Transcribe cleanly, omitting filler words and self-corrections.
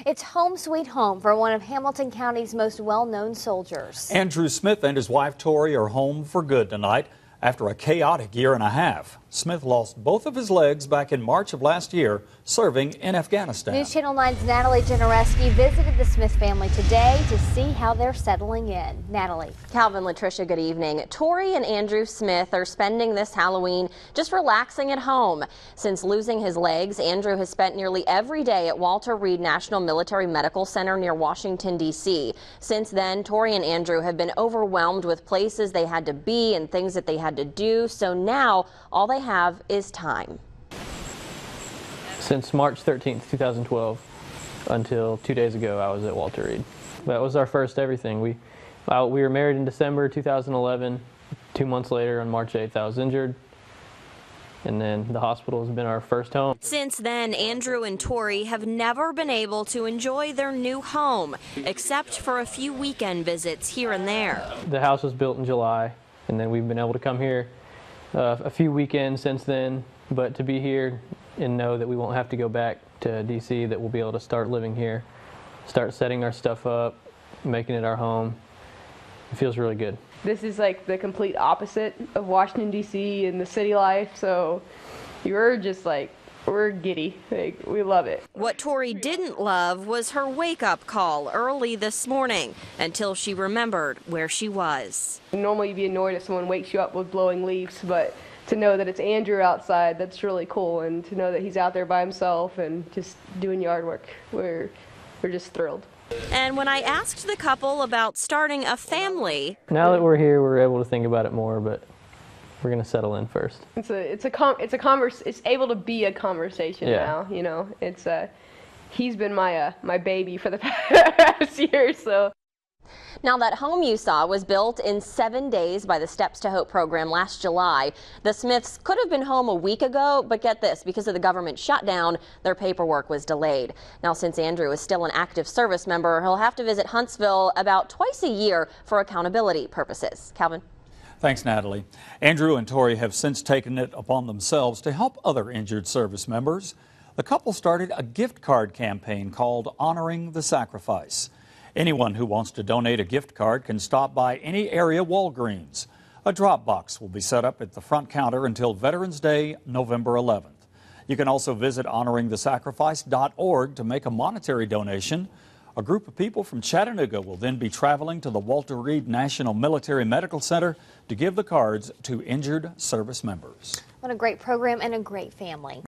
It's home sweet home for one of Hamilton County's most well-known soldiers. Andrew Smith and his wife Tori are home for good tonight after a chaotic year and a half. Smith lost both of his legs back in March of last year serving in Afghanistan. News Channel 9's Natalie Janareski visited the Smith family today to see how they're settling in. Natalie. Calvin, Latricia, good evening. Tori and Andrew Smith are spending this Halloween just relaxing at home. Since losing his legs, Andrew has spent nearly every day at Walter Reed National Military Medical Center near Washington, D.C. Since then, Tori and Andrew have been overwhelmed with places they had to be and things that they had to do. So now all they have is time. Since March 13th, 2012 until 2 days ago, I was at Walter Reed. That was our first everything. We were married in December 2011. 2 months later, on March 8th, I was injured. And then the hospital has been our first home. Since then, Andrew and Tori have never been able to enjoy their new home, except for a few weekend visits here and there. The house was built in July, and then we've been able to come here a few weekends since then. But to be here and know that we won't have to go back to D.C., that we'll be able to start living here, start setting our stuff up, making it our home, it feels really good. This is like the complete opposite of Washington, D.C. and the city life, so you're just like, we're giddy. Like, we love it. What Tori didn't love was her wake-up call early this morning until she remembered where she was. Normally you'd be annoyed if someone wakes you up with blowing leaves, but to know that it's Andrew outside, that's really cool, and to know that he's out there by himself and just doing yard work, we're just thrilled. And when I asked the couple about starting a family, now that we're here, we're able to think about it more, but we're going to settle in first. It's able to be a conversation now, you know. He's been my baby for the past year, so. Now, that home you saw was built in 7 days by the Steps to Hope program last July. The Smiths could have been home a week ago, but get this, because of the government shutdown, their paperwork was delayed. Now, since Andrew is still an active service member, he'll have to visit Huntsville about twice a year for accountability purposes. Calvin. Thanks, Natalie. Andrew and Tori have since taken it upon themselves to help other injured service members. The couple started a gift card campaign called Honoring the Sacrifice. Anyone who wants to donate a gift card can stop by any area Walgreens. A drop box will be set up at the front counter until Veterans Day, November 11th. You can also visit honoringthesacrifice.org to make a monetary donation. A group of people from Chattanooga will then be traveling to the Walter Reed National Military Medical Center to give the cards to injured service members. What a great program and a great family.